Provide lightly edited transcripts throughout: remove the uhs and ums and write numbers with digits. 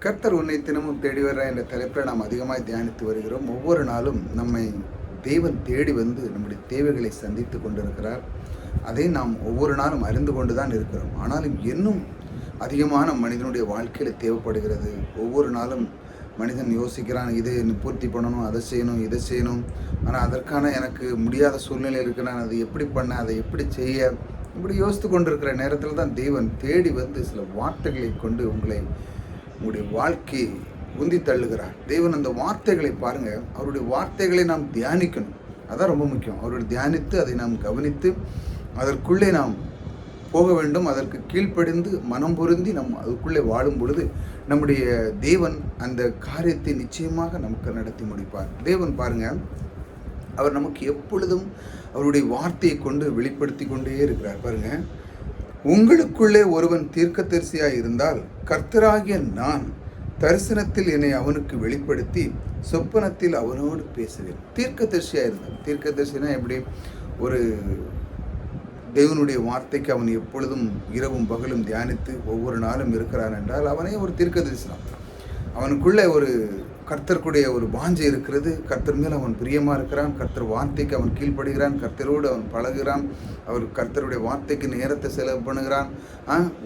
கர்த்தர் உன்னை தினமும் தேடி வர என்ற தலைப்பில் நாம் அதிகமாக தியானித்து வருகிறோம். ஒவ்வொரு நாளும் நம்மை தேவன் தேடி வந்து நம்முடைய தேவைகளை சந்தித்து கொண்டிருக்கிறார். அதை நாம் ஒவ்வொரு நாளும் அறிந்து கொண்டு தான் இருக்கிறோம். ஆனாலும் இன்னும் அதிகமான மனிதனுடைய வாழ்க்கையில் தேவைப்படுகிறது. ஒவ்வொரு நாளும் மனிதன் யோசிக்கிறான், இதை பூர்த்தி பண்ணணும், அதை செய்யணும், இதை செய்யணும். ஆனால் அதற்கான எனக்கு முடியாத சூழ்நிலை இருக்குது, நான் அதை எப்படி பண்ண, அதை எப்படி செய்ய, இப்படி யோசித்து கொண்டிருக்கிற நேரத்தில் தான் தேவன் தேடி வந்து சில வார்த்தைகளை கொண்டு உங்களுடைய வாழ்க்கையை உந்தி தள்ளுகிறார். தேவன் அந்த வார்த்தைகளை பாருங்கள், அவருடைய வார்த்தைகளை நாம் தியானிக்கணும். அதான் ரொம்ப முக்கியம். அவருடைய தியானித்து அதை நாம் கவனித்து அதற்குள்ளே நாம் போக வேண்டும். அதற்கு கீழ்ப்படிந்து மனம் பொருந்தி நம் அதுக்குள்ளே வாழும் பொழுது நம்முடைய தேவன் அந்த காரியத்தை நிச்சயமாக நமக்கு நடத்தி முடிப்பார். தேவன் பாருங்கள், அவர் நமக்கு எப்பொழுதும் அவருடைய வார்த்தையை கொண்டு வெளிப்படுத்தி கொண்டே இருக்கிறார். பாருங்கள், உங்களுக்குள்ளே ஒருவன் தீர்க்கதரிசியாய் இருந்தால் கர்த்தராகிய நான் தரிசனத்தில் என்னை அவனுக்கு வெளிப்படுத்தி சொப்பனத்தில் அவனோடு பேசுவேன். தீர்க்கதரிசியாக இருந்தான். தீர்க்கதரிசினா எப்படி? ஒரு தேவனுடைய வார்த்தைக்கு அவன் எப்பொழுதும் இரவும் பகலும் தியானித்து ஒவ்வொரு நாளும் இருக்கிறான் என்றால் அவனே ஒரு தீர்க்கதரிசி தான். அவனுக்குள்ளே ஒரு கர்த்தருக்குடைய ஒரு வாஞ்சை இருக்கிறது. கர்த்தர் மேல் அவன் பிரியமாக இருக்கிறான். கர்த்தர் வார்த்தைக்கு அவன் கீழ்ப்படுகிறான். கர்த்தரோடு அவன் பழகுகிறான். அவர் கர்த்தருடைய வார்த்தைக்கு நேரத்தை செலவு பண்ணுகிறான்.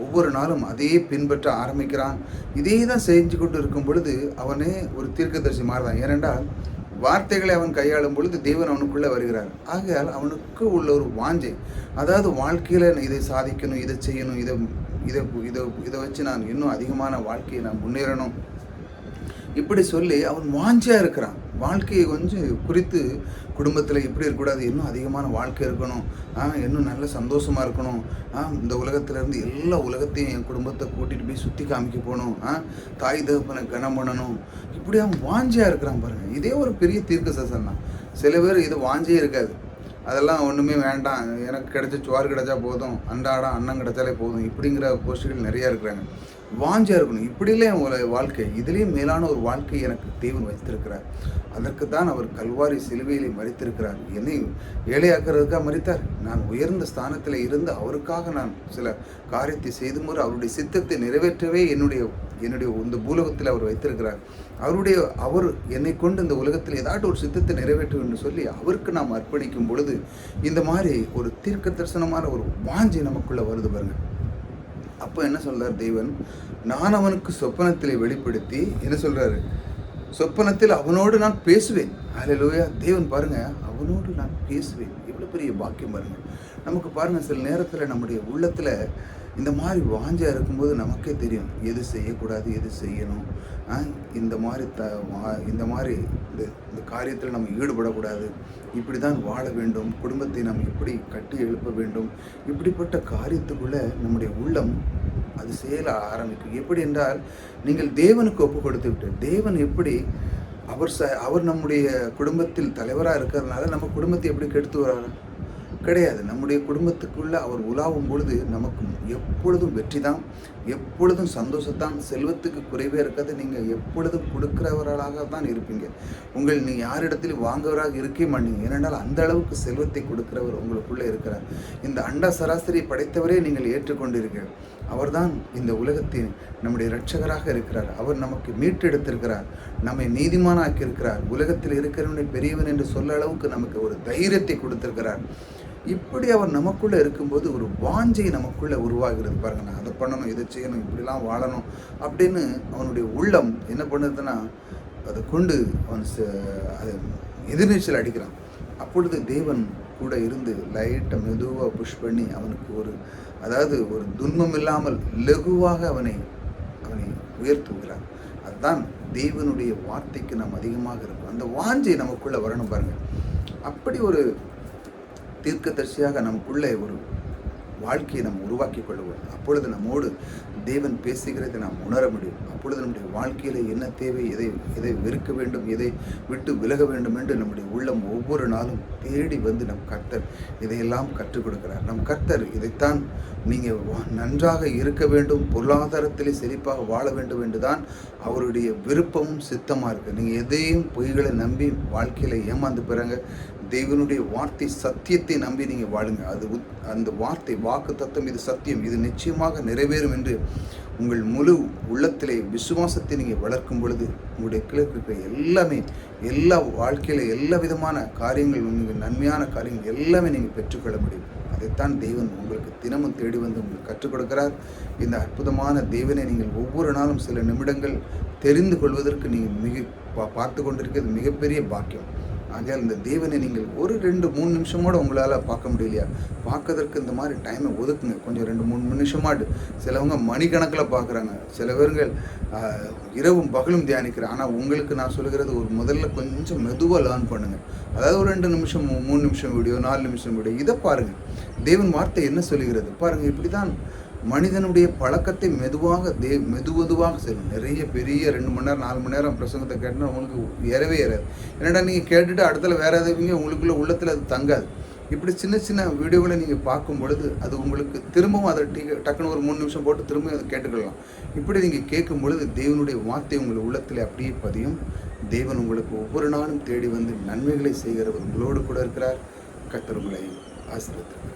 ஒவ்வொரு நாளும் அதையே பின்பற்ற ஆரம்பிக்கிறான். இதே தான் செஞ்சு கொண்டு இருக்கும் பொழுது அவனே ஒரு தீர்க்கதரிசி மாறுதான். ஏனென்றால் வார்த்தைகளை அவன் கையாளும் பொழுது தேவன் அவனுக்குள்ளே வருகிறார். ஆகையால் அவனுக்கு உள்ள ஒரு வாஞ்சை, அதாவது வாழ்க்கையில் இதை சாதிக்கணும், இதை செய்யணும், இதை இதை இதை இதை வச்சு நான் இன்னும் அதிகமான வாழ்க்கையை நான் முன்னேறணும், இப்படி சொல்லி அவன் வாஞ்சியாக இருக்கிறான். வாழ்க்கையை கொஞ்சம் குறித்து குடும்பத்தில் இப்படி இருக்கக்கூடாது, இன்னும் அதிகமான வாழ்க்கை இருக்கணும், இன்னும் நல்ல சந்தோஷமாக இருக்கணும், இந்த உலகத்திலேருந்து எல்லா உலகத்தையும் என் குடும்பத்தை கூட்டிகிட்டு போய் சுற்றி காமிக்க போகணும், தாய் தகப்பனை கனம் பண்ணணும், இப்படி அவன் வாஞ்சியாக இருக்கிறான். பாருங்கள், இதே ஒரு பெரிய தீர்க்க தரிசனம் தான். சில பேர் இது வாஞ்சியே இருக்காது, அதெல்லாம் ஒன்றுமே வேண்டாம், எனக்கு கிடைச்ச சோறு கிடைச்சா போதும், அன்றாடம் அன்னம் கிடைச்சாலே போதும், இப்படிங்கிற கோஷ்டிகள் நிறையா இருக்கிறாங்க. வாஞ்சியாக இருக்கணும், இப்படிலே ஒரு வாழ்க்கை, இதுலேயும் மேலான ஒரு வாழ்க்கை எனக்கு தேவன் வைத்திருக்கிறார். அதற்கு தான் அவர் கல்வாரி சிலுவையிலே மரித்திருக்கிறார். என்னை ஏழையாக்குறதுக்காக மரித்தார். நான் உயர்ந்த ஸ்தானத்தில் இருந்து அவருக்காக நான் சில காரியத்தை செய்து முறை அவருடைய சித்தத்தை நிறைவேற்றவே என்னுடைய இந்த பூலகத்தில் அவர் வைத்திருக்கிறார். அவர் என்னை கொண்டு இந்த உலகத்தில் ஏதாட்டும் ஒரு சித்தத்தை நிறைவேற்றும் என்று சொல்லி அவருக்கு நாம் அர்ப்பணிக்கும் பொழுது இந்த மாதிரி ஒரு தீர்க்க தரிசனமான ஒரு வாஞ்சி நமக்குள்ளே வருது பாருங்கள். அப்போ என்ன சொல்கிறார் தேவன்? நான் அவனுக்கு சொப்பனத்திலே வெளிப்படுத்தி என்ன சொல்கிறாரு? சொப்பனத்தில் அவனோடு நான் பேசுவேன். அல்லேலூயா. தேவன் பாருங்கள், அவனோடு நான் பேசுவேன். எவ்வளோ பெரிய பாக்கியம் பாருங்கள். நமக்கு பாருங்கள், சில நேரத்தில் நம்முடைய உள்ளத்தில் இந்த மாதிரி வாஞ்சியாக இருக்கும்போது நமக்கே தெரியும் எது செய்யக்கூடாது, எது செய்யணும், இந்த மாதிரி இந்த காரியத்தில் நம்ம ஈடுபடக்கூடாது, இப்படி தான் வாழ வேண்டும், குடும்பத்தை நாம் எப்படி கட்டி எழுப்ப வேண்டும், இப்படிப்பட்ட காரியத்துக்குள்ளே நம்முடைய உள்ளம் அது செயல ஆரம்பிக்கும். எப்படி என்றால், நீங்கள் தேவனுக்கு ஒப்பு கொடுத்து விட்டு தேவன் எப்படி அவர் நம்முடைய குடும்பத்தில் தலைவராக இருக்கிறதுனால நம்ம குடும்பத்தை எப்படி கெடுத்து வராரு? கிடையாது. நம்முடைய குடும்பத்துக்குள்ளே அவர் உலாவும் பொழுது நமக்கு எப்பொழுதும் வெற்றி தான், எப்பொழுதும் சந்தோஷத்தான், செல்வத்துக்கு குறைவே இருக்காது. நீங்கள் எப்பொழுதும் கொடுக்கிறவர்களாக தான் இருப்பீங்க. நீ யாரிடத்திலும் வாங்குவராக இருக்கே மாட்டீங்க. ஏனென்றால் அந்த அளவுக்கு செல்வத்தை கொடுக்கிறவர் உங்களுக்குள்ளே இருக்கிறார். இந்த அண்ட சராசரி படைத்தவரே நீங்கள் ஏற்றுக்கொண்டிருக்கிறார். அவர்தான் இந்த உலகத்தின் நம்முடைய இரட்சகராக இருக்கிறார். அவர் நமக்கு மீட்டெடுத்திருக்கிறார், நம்மை நீதிமானாக்கி இருக்கிறார். உலகத்தில் இருக்கிறவனை பெரியவன் என்று சொல்ல அளவுக்கு நமக்கு ஒரு தைரியத்தை கொடுத்திருக்கிறார். இப்படி அவர் நமக்குள்ளே இருக்கும்போது ஒரு வாஞ்சை நமக்குள்ளே உருவாகிறது. பாருங்கள், நான் அதை பண்ணணும், இதை செய்யணும், இப்படிலாம் வாழணும் அப்படின்னு அவனுடைய உள்ளம் என்ன பண்ணுறதுன்னா அதை கொண்டு அவன் அதை எதிர்நீச்சல் அடிக்கிறான். அப்பொழுது தேவன் கூட இருந்து லைட்டை மெதுவாக புஷ் பண்ணி அவனுக்கு ஒரு துன்பம் இல்லாமல் லகுவாக அவனை உயர்த்துகிறார். அதுதான் தேவனுடைய வார்த்தைக்கு நாம் அதிகமாக இருக்கும். அந்த வாஞ்சை நமக்குள்ளே வரணும் பாருங்கள். அப்படி ஒரு தீர்க்கதரிசியாக நமக்குள்ளே ஒரு வாழ்க்கையை நம்ம உருவாக்கி கொள்ளுவோம். அப்பொழுது நம்மோடு தேவன் பேசுகிறதை நாம் உணர முடியும். அப்பொழுது நம்முடைய வாழ்க்கையில் என்ன தேவை, எதை வெறுக்க வேண்டும், எதை விட்டு விலக வேண்டும் என்று நம்முடைய உள்ளம் ஒவ்வொரு நாளும் தேடி வந்து நம் கர்த்தர் இதையெல்லாம் கற்றுக் கொடுக்கிறார். நம் கர்த்தர் இதைத்தான், நீங்கள் நன்றாக இருக்க வேண்டும், பொருளாதாரத்திலே செழிப்பாக வாழ வேண்டும் என்று தான் அவருடைய விருப்பமும் சித்தமாக இருக்குது. நீங்கள் எதையும் பொய்களை நம்பி வாழ்க்கையில் ஏமாந்து போகிறாங்க. தேவனுடைய வார்த்தை சத்தியத்தை நம்பி நீங்கள் வாழுங்க. அந்த வார்த்தை வாக்கு தத்தம், இது சத்தியம், இது நிச்சயமாக நிறைவேறும் என்று உங்கள் முழு உள்ளத்திலே விசுவாசத்தை நீங்கள் வளர்க்கும் பொழுது உங்களுடைய கிழக்கு எல்லாமே, எல்லா வாழ்க்கையில் எல்லா விதமான காரியங்கள், உங்களுக்கு நன்மையான காரியங்கள் எல்லாமே நீங்கள் பெற்றுக்கொள்ள முடியும். அதைத்தான் தேவன் உங்களுக்கு தினமும் தேடி வந்து உங்களுக்கு கற்றுக் கொடுக்கிறார். இந்த அற்புதமான தேவனை நீங்கள் ஒவ்வொரு நாளும் சில நிமிடங்கள் தெரிந்து கொள்வதற்கு நீங்கள் பார்த்து கொண்டிருக்கிறது மிகப்பெரிய பாக்கியம். ஆகையால் இந்த தேவனை நீங்கள் ஒரு 2-3 நிமிஷமோடு உங்களால் பார்க்க முடியலையா, பார்க்கறதற்கு இந்த மாதிரி டைமை ஒதுக்குங்க. கொஞ்சம் 2-3 நிமிஷமாட்டு. சிலவங்க மணிக்கணக்கில் பார்க்குறாங்க, சில பேர்கள் இரவும் பகலும் தியானிக்கிறேன். ஆனால் உங்களுக்கு நான் சொல்லுகிறது, ஒரு முதல்ல கொஞ்சம் மெதுவாக லேர்ன் பண்ணுங்கள். அதாவது ஒரு 2 நிமிஷம் 3 நிமிஷம் வீடியோ, 4 நிமிஷம் வீடியோ, இதை பாருங்கள். தேவன் வார்த்தை என்ன சொல்லுகிறது பாருங்கள். இப்படி தான் மனிதனுடைய பழக்கத்தை மெதுவாக செய்யணும். நிறைய பெரிய 2 மணி நேரம் 4 மணி நேரம் பிரசங்கத்தை கேட்டால் உங்களுக்கு ஏறவே ஏறாது. என்னடா நீங்கள் கேட்டுட்டு அடுத்தல வேறு எதுவுமே உங்களுக்குள்ள உள்ளத்தில் அது தங்காது. இப்படி சின்ன சின்ன வீடியோகளை நீங்கள் பார்க்கும் பொழுது அது உங்களுக்கு திரும்பவும் அதை டக்குன்னு ஒரு 3 நிமிஷம் போட்டு திரும்ப அதை கேட்டுக்கலாம். இப்படி நீங்கள் கேட்கும் பொழுது தேவனுடைய வார்த்தை உங்கள் உள்ளத்தில் அப்படியே பதியும். தேவன் உங்களுக்கு ஒவ்வொரு நாளும் தேடி வந்து நன்மைகளை செய்கிறவர் உங்களோடு கூட இருக்கிறார். கர்த்தர் உங்களை ஆசீர்வதிக்கிறார்.